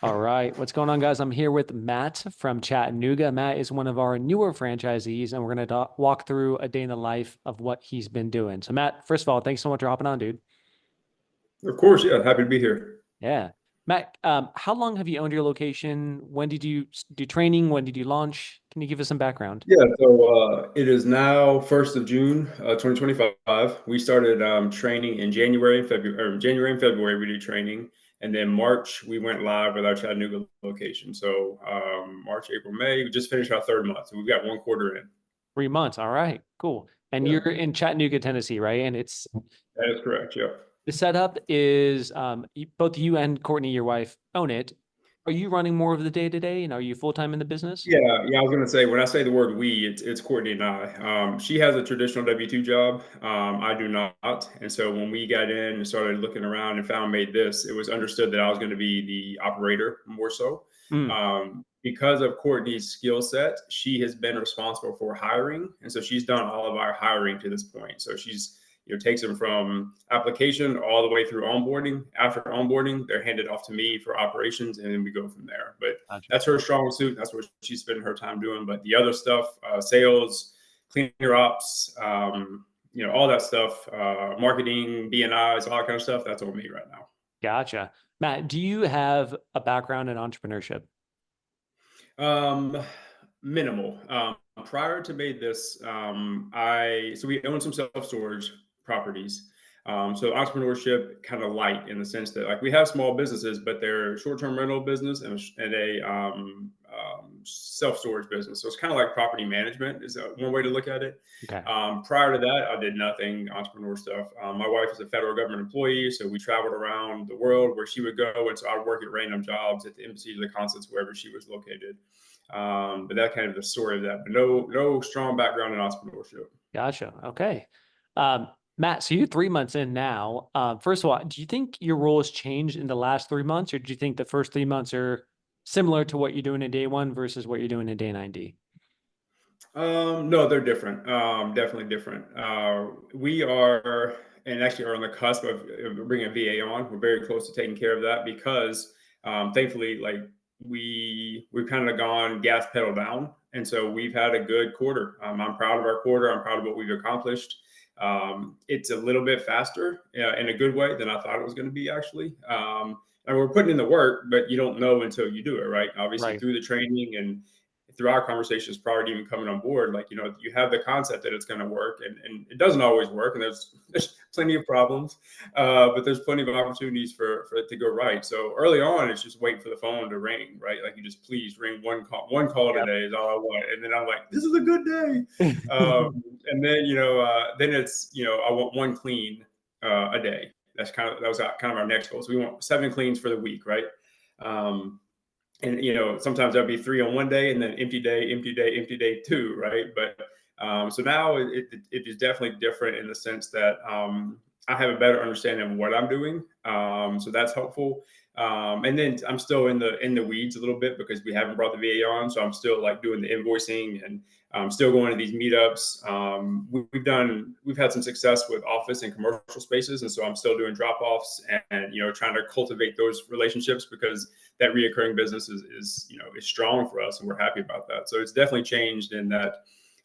All right. What's going on, guys? I'm here with Matt from Chattanooga. Matt is one of our newer franchisees, and we're going to walk through a day in the life of what he's been doing. So, Matt, first of all, thanks so much for hopping on, dude. Of course, yeah, happy to be here. Yeah. Matt, how long have you owned your location? When did you do training? When did you launch? Can you give us some background? Yeah, so it is now 1st of June, 2025. We started training in January and February, or January and February we do training. And then March, we went live with our Chattanooga location. So March, April, May, we just finished our third month. So we've got one quarter in. 3 months. All right. Cool. And Yeah, you're in Chattanooga, Tennessee, right? And it's that is correct. Yeah. the setup is both you and Courtney, your wife, own it. Are you running more of the day to day, and are you full time in the business? Yeah. I was gonna say when I say the word we, it's Courtney and I. She has a traditional W-2 job. I do not. And so when we got in and started looking around and found Made This, it was understood that I was going to be the operator more so. Mm, Because of Courtney's skill set, she has been responsible for hiring, and so she's done all of our hiring to this point. So she's takes them from application all the way through onboarding. After onboarding, they're handed off to me for operations, and then we go from there. But gotcha. that's her strong suit. That's what she's spending her time doing. But the other stuff, sales, cleaner ops, all that stuff, marketing, BNIs, all that kind of stuff, that's on me right now. Gotcha. Matt, do you have a background in entrepreneurship? Um, Minimal. Prior to Made This, we own some self storage properties. So entrepreneurship kind of light in the sense that like we have small businesses, but they're short term rental business and a self storage business. So it's kind of like property management is one way to look at it. Okay. Prior to that, I did nothing entrepreneur stuff. My wife is a federal government employee, so we traveled around the world where she would go, and so I'd work at random jobs at the embassies, the consulates, wherever she was located. But that kind of the story of that. But no strong background in entrepreneurship. Gotcha. Okay. Um, Matt, so you're 3 months in now. First of all, do you think your role has changed in the last 3 months, or do you think the first 3 months are similar to what you're doing in day one versus what you're doing in day 90? No, they're different. Definitely different. We are, and actually are on the cusp of bringing a VA on. We're very close to taking care of that because, thankfully, like we've kind of gone gas pedal down, and so we've had a good quarter. I'm proud of our quarter. I'm proud of what we've accomplished. It's a little bit faster in a good way than I thought it was going to be actually. And we're putting in the work, but you don't know until you do it, right? Obviously, Right. through the training and through our conversations prior to even coming on board, like, you have the concept that it's going to work and it doesn't always work. And there's plenty of problems, but there's plenty of opportunities for it to go right. So early on, it's just waiting for the phone to ring, right? Like you just please ring one call Yep. today is all I want. And then I'm like, this is a good day. And then, then it's, I want one clean a day. That was kind of our next goal. So we want 7 cleans for the week, right? Um, and sometimes that'll be 3 on one day and then empty day, empty day, empty day two, right? But so now it is definitely different in the sense that I have a better understanding of what I'm doing, so that's helpful. And then I'm still in the weeds a little bit because we haven't brought the VA on, so I'm still like doing the invoicing and still going to these meetups. We've had some success with office and commercial spaces, and so I'm still doing drop offs and trying to cultivate those relationships because that reoccurring business is strong for us, and we're happy about that. So it's definitely changed in that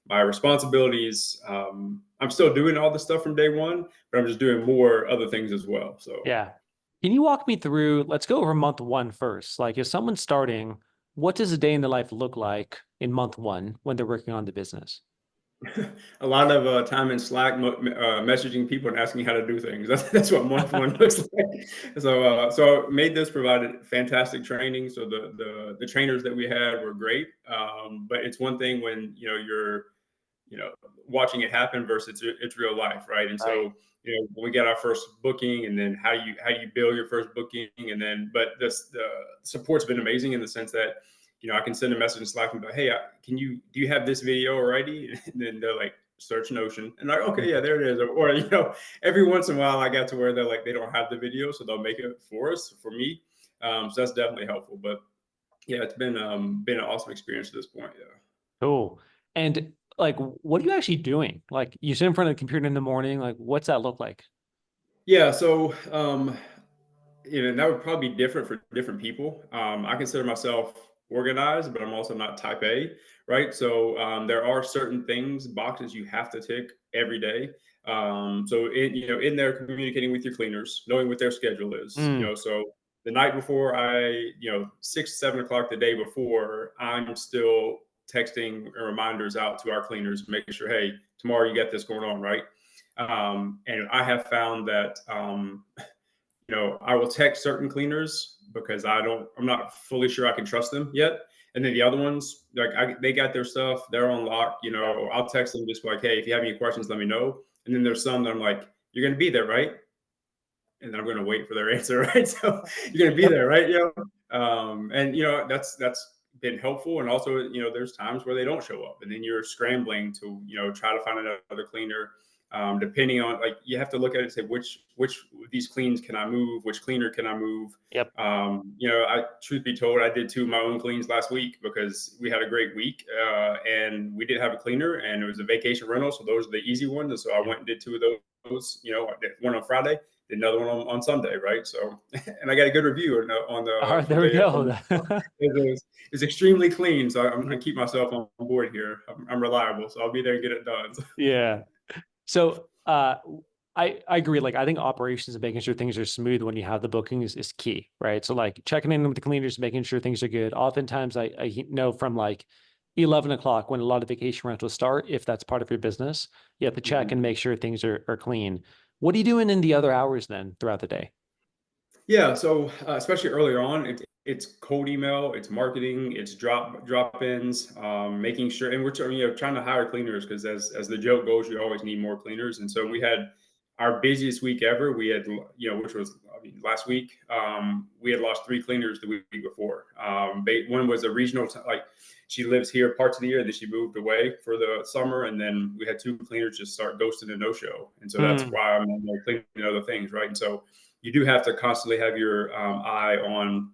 my responsibilities. I'm still doing all the stuff from day one, but I'm just doing more other things as well. So Yeah. Can you walk me through, let's go over month one first. Like if someone's starting, what does a day in the life look like in month one when they're working on the business? a lot of time in Slack, messaging people and asking how to do things. That's what month one looks like. So Made This provided fantastic training. So the trainers that we had were great. But it's one thing when you're watching it happen versus it's real life, right? And Right. so when we get our first booking, and then how you build your first booking, and then the support's been amazing in the sense that I can send a message in Slack and go, hey, do you have this video already? And then they're like, search Notion, and like, okay, yeah, there it is. Or every once in a while I got to where they're like, they don't have the video, so they'll make it for me. So that's definitely helpful. But yeah, it's been an awesome experience to this point. Yeah. Cool. And like, what are you actually doing? Like you sit in front of the computer in the morning, like what's that look like? Yeah, so that would probably be different for different people. I consider myself organized, but I'm also not type A, right? So there are certain things, boxes you have to tick every day. So in there, communicating with your cleaners, knowing what their schedule is, Mm, so the night before, 6, 7 o'clock the day before, I'm still texting reminders out to our cleaners, making sure, hey, tomorrow you got this going on, right? And I have found that I will text certain cleaners because I'm not fully sure I can trust them yet. And then the other ones, like they got their stuff, they're on lock. yeah. I'll text them just like, hey, if you have any questions, let me know. And then there's some that I'm like, you're going to be there, right? And then I'm going to wait for their answer, right? So you're going to be Yep. there, right? And that's been helpful. And also, there's times where they don't show up, and then you're scrambling to, try to find another cleaner. Depending on, like, you have to look at it and say which of these cleans can I move, which cleaner can I move. Yep. I truth be told, I did 2 of my own cleans last week because we had a great week, and we did have a cleaner, and it was a vacation rental, so those are the easy ones. And so I Yeah. went and did 2 of those. I did one on Friday, did another one on Sunday, right? So, and I got a good review All on right, there we from go. it's extrentally clean. So I keep myself on board here. I'm reliable, so I'll be there and get it done. Yeah. So I agree. Like I think operations and making sure things are smooth when you have the bookings is key, right? So like checking in with the cleaners, making sure things are good. Oftentimes I know from like 11 o'clock when a lot of vacation rentals start, if that's part of your business, you have to check and Mhm. make sure things are clean. What are you doing in the other hours then throughout the day? Yeah, so especially earlier on, it's cold email, it's marketing, it's drop ins, making sure, and trying to hire cleaners because as the joke goes, you always need more cleaners, and so we Mm. had our busiest week ever. We had which was, I mean, last week. We had lost 3 cleaners the week before. One was a regional, like, she lives here parts of the year, then she moved away for the summer, and then we had 2 cleaners just start ghosting and no show, and so that's Mm, why I'm like cleaning other things, right? And so you do have to constantly have your eye on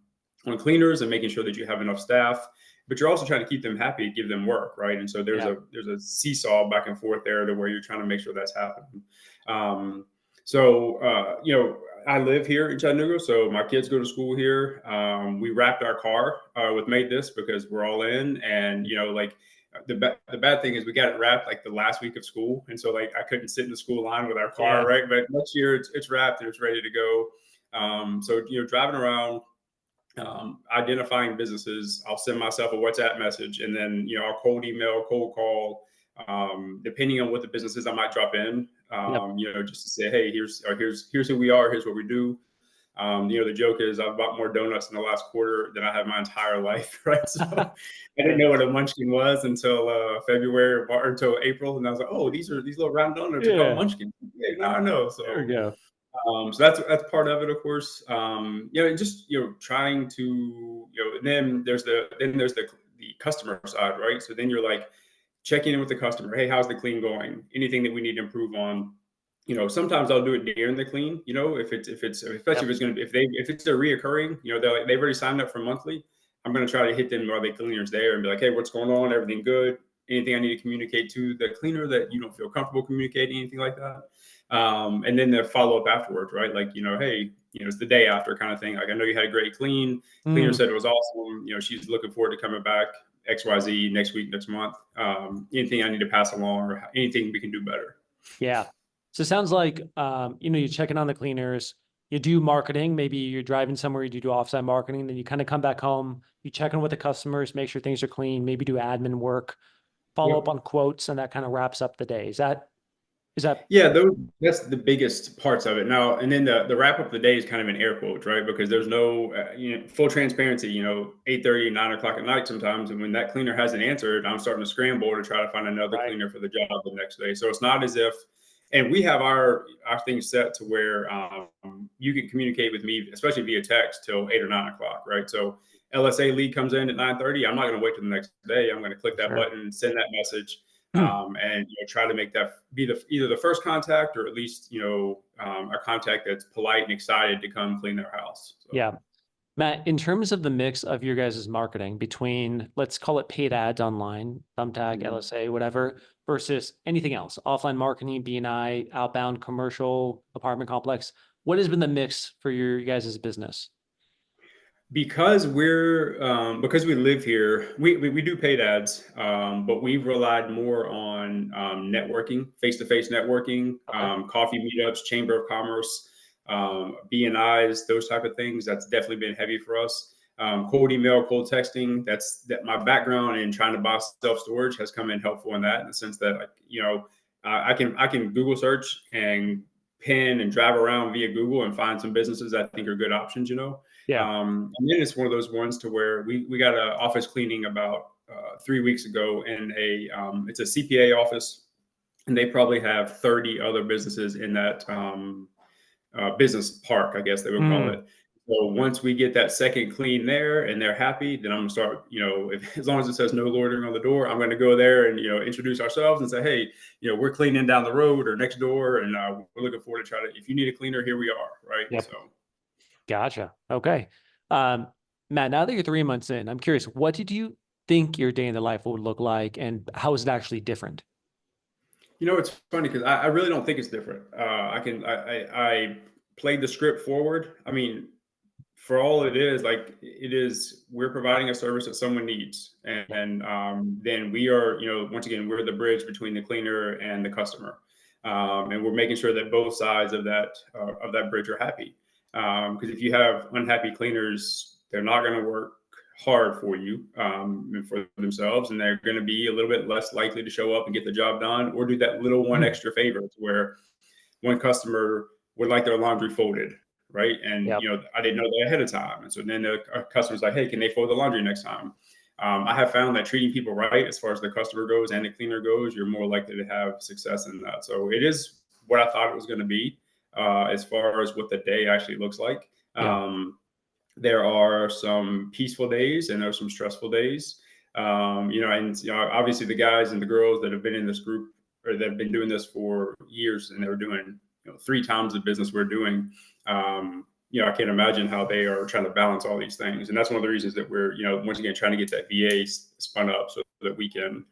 cleaners and making sure that you have enough staff, but you're also trying to keep them happy, give them work, right? And so there's yeah. a seesaw back and forth there to where you're trying to make sure that's happening. um, so I live here in Chattanooga, so my kids go to school here. We wrapped our car with Made This because we're all in, and like, the bad thing is we got it wrapped like the last week of school, and so like I couldn't sit in the school line with our car, Yeah. right? But next year it's wrapped and it's ready to go. So driving around, identifying businesses, I'll send myself a WhatsApp message, and then I'll cold email, cold call. Depending on what the business is, I might drop in, Yep. just to say, hey, here's who we are, here's what we do. The joke is I've bought more donuts in the last quarter than I have my entire life, right? So I didn't Yeah. know what a munchkin was until February or until April, and I was like, oh, these little round donuts are called Yeah. munchkins. Yeah, now I know. There we So go. so that's part of it, of course. And just trying to and then there's the customer side, right? So then you're like checking in with the customer. Hey, how's the clean going? Anything that we need to improve on? Sometimes I'll do it during the clean. If it's especially Yep. if it's going to be if it's a reoccurring. They've already signed up for monthly. I'm going to try to hit them while the cleaner's there and be like, hey, what's going on? Everything good? Anything I need to communicate to the cleaner that you don't feel comfortable communicating, anything like that? And then the follow up afterwards, right? Like, hey, it's the day after kind of thing. Like, I know you had a great clean. Cleaner Mm. said it was awesome. She's looking forward to coming back XYZ next week, next month. Anything I need to pass along or anything we can do better. Yeah. So it sounds like, you're checking on the cleaners, you do marketing, maybe you're driving somewhere, you do offsite marketing, then you kind of come back home, you check in with the customers, make sure things are clean, maybe do admin work, follow up Yep. on quotes, and that kind of wraps up the day. Is that Yeah, that's the biggest parts of it. Now, and then the wrap up of the day is kind of in air quotes, right? Because there's no, full transparency. 8:30, 9 o'clock at night sometimes, and when that cleaner hasn't answered, I'm starting to scramble to try to find another right? cleaner for the job the next day. So it's not as if, and we have our things set to where you can communicate with me, especially via text, till 8 or 9 o'clock, right? So LSA lead comes in at 9:30. I'm not going to wait till the next day. I'm going to click that Sure. button, send that message, and try to make that be either the first contact or at least a contact that's polite and excited to come clean their house. So Yeah. Matt, in terms of the mix of your guys' marketing between, let's call it paid ads online, Thumbtack, mhm. LSA, whatever, versus anything else, offline marketing, BNI, outbound commercial apartment complex, What has been the mix for your guys' business? Because we live here, we do paid ads, but we've relied more on networking, face-to-face networking, Okay. coffee meetups, chamber of commerce, BNIs, those type of things. That's definitely been heavy for us. Cold email, cold texting. That my background in trying to buy self-storage has come in helpful in that, in the sense that, like, I can Google search and pin and drive around via Google and find some businesses that I think are good options. Yeah. And then it's one of those ones to where we got an office cleaning about 3 weeks ago, and it's a CPA office, and they probably have 30 other businesses in that business park, I guess they would call Mm, it. So once we get that second clean there and they're happy, then I'm gonna start, as long as it says no loitering on the door, I'm gonna go there and, introduce ourselves and say, hey, we're cleaning down the road or next door, and we're looking forward to try to, if you need a cleaner, here we are, right? yep. So. Gotcha. Okay. Um, Matt, now that you're 3 months in, I'm curious, what did you think your day in the life would look like, and how is it actually different? It's funny because I really don't think it's different. I played the script forward. I mean, for all it is, like, it is, we're providing a service that someone needs, Yep. and then we are, once again, we're the bridge between the cleaner and the customer, and we're making sure that both sides of that bridge are happy. Because if you have unhappy cleaners, they're not going to work hard for you, and for themselves, and they're going to be a little bit less likely to show up and get the job done, or do that little one Mm, extra favor, to where one customer would like their laundry folded, right? And yep. I didn't know that ahead of time, and so then the customer's like, "Hey, can they fold the laundry next time?" I have found that treating people right, as far as the customer goes and the cleaner goes, you're more likely to have success in that. So it is what I thought it was going to be, as far as what the day actually looks like. Yeah. There are some peaceful days and there's some stressful days. Obviously the guys and the girls that have been in this group, or that have been doing this for years, and they're doing, 3 times the business we're doing. I can't imagine how they are trying to balance all these things. And that's one of the reasons that we're, once again, trying to get that VA spun up so that we can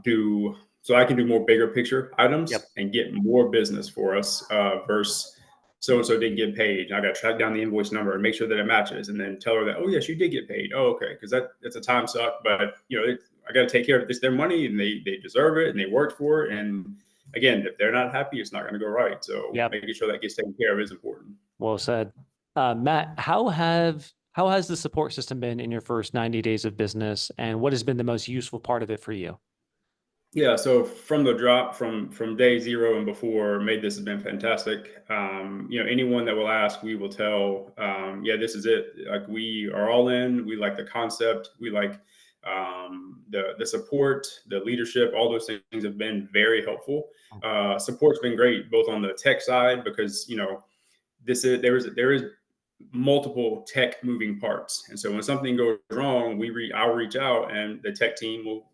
do, so I can do more bigger picture Yep. items and get more business for us, versus so and so didn't get paid. And I got to track down the invoice number and make sure that it matches, and then tell her that, oh yes, you did get paid. Oh, okay, because that's a time suck, but I got to take care of it. It's their money, and they deserve it, and they worked for it. And again, if they're not happy, it's not going to go right. So Yep. making sure that gets taken care of is important. Well said. Matt, how has the support system been in your first 90 days of business, and what has been the most useful part of it for you? Yeah, so from the drop, from day zero and before, made this has been fantastic. Anyone that will ask, we will tell, yeah, this is it. Like, we are all in. We like the concept. We like the support, the leadership. All those things have been very helpful. Support's been great, both on the tech side, because there is multiple tech moving parts, and so when something goes wrong, I'll reach out, and the tech team will,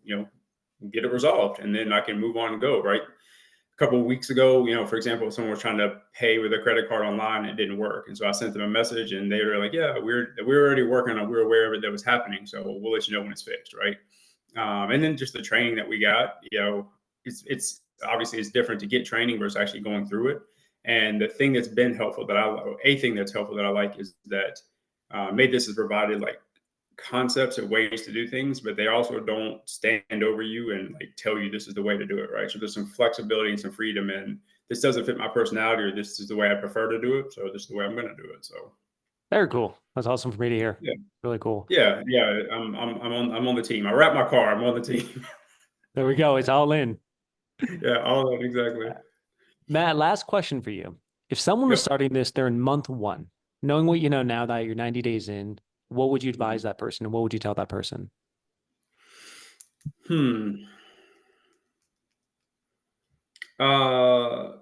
get it resolved, and then I can move on and go, right? A couple of weeks ago, for example, someone was trying to pay with a credit card online, and it didn't work, and so I sent them a message, and they were like, "Yeah, we're already working on. We're aware of it, that was happening, so we'll let you know when it's fixed," right? And then just the training that we got, it's obviously it's different to get training versus actually going through it. And the thing that's been helpful a thing that's helpful that I like is that Made This has provided, like, concepts and ways to do things, but they also don't stand over you and, like, tell you this is the way to do it, right? So there's some flexibility and some freedom, and this doesn't fit my personality, or this is the way I prefer to do it, so this is the way I'm going to do it. So Very cool. That's awesome for me to hear. yeah, Really cool. yeah. I'm on the team. I wrap my car. I'm on the team. There we go. It's all in. Yeah, all that exactly. Matt, last question for you. If someone was Yep. starting this, they're in month one, knowing what you know now that you're 90 days in, what would you advise that person, and what would you tell that person? Hmm. Uh,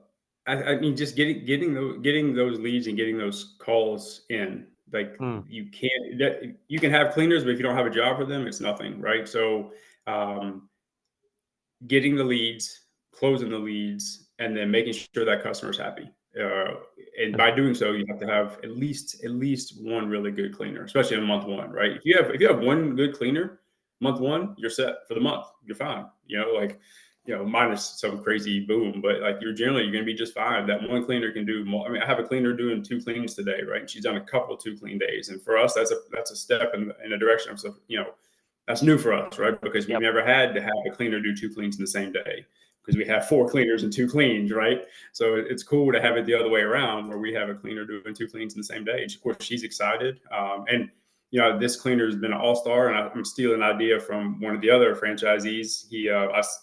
I mean, just getting those leads and getting those calls in. Like, Mm, you can have cleaners, but if you don't have a job for them, it's nothing, right? So, um, getting the leads, closing the leads, and then making sure that customer's happy. Uh, and that's by doing so, you have to have at least one really good cleaner, especially in month one, right? If you have one good cleaner, month one, you're set for the month. You're fine. Like, minus some crazy boom, but like you're going to be just fine. That one cleaner can do more. I mean, I have a cleaner doing 2 cleans today, right? And she's done a couple of 2 clean days. And for us, that's a step in a direction of, that's new for us, right? Because we've Yep. never had to have a cleaner do 2 cleans in the same day because we have 4 cleaners and 2 cleans, right? So it's cool to have it the other way around where we have a cleaner doing 2 cleans in the same day. And of course, she's excited. And this cleaner has been an all-star, and I'm stealing an idea from one of the other franchisees.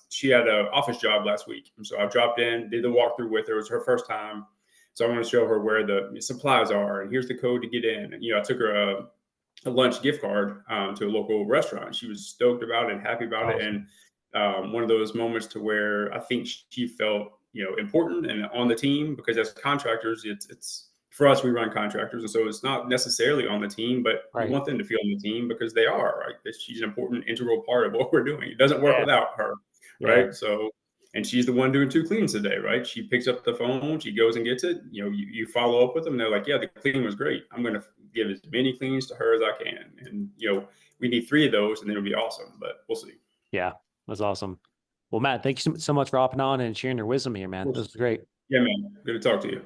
She had an office job last week, and so I dropped in, did the walkthrough with her. It was her first time, so I want to show her where the supplies are, and here's the code to get in. And I took her a lunch gift card to a local restaurant. She was stoked about it and happy about it, Awesome. and one of those moments to where I think she felt important and on the team, because as contractors, it's for us, we run contractors, and so it's not necessarily on the team, but we Right. want them to feel on the team because they are, right? She's an important, integral part of what we're doing. It doesn't work Yeah. without her, Yeah. right? So, and she's the one doing 2 cleans today, right? She picks up the phone, she goes and gets it. You follow up with them. They're like, yeah, the clean was great. I'm going to give as many cleans to her as I can, and we need 3 of those, and then it'll be awesome. But we'll see. Yeah. That's awesome. Well, Matt, thank you so much for hopping on and sharing your wisdom here, man. Of This course. was great. Yeah, man. Good to talk to you.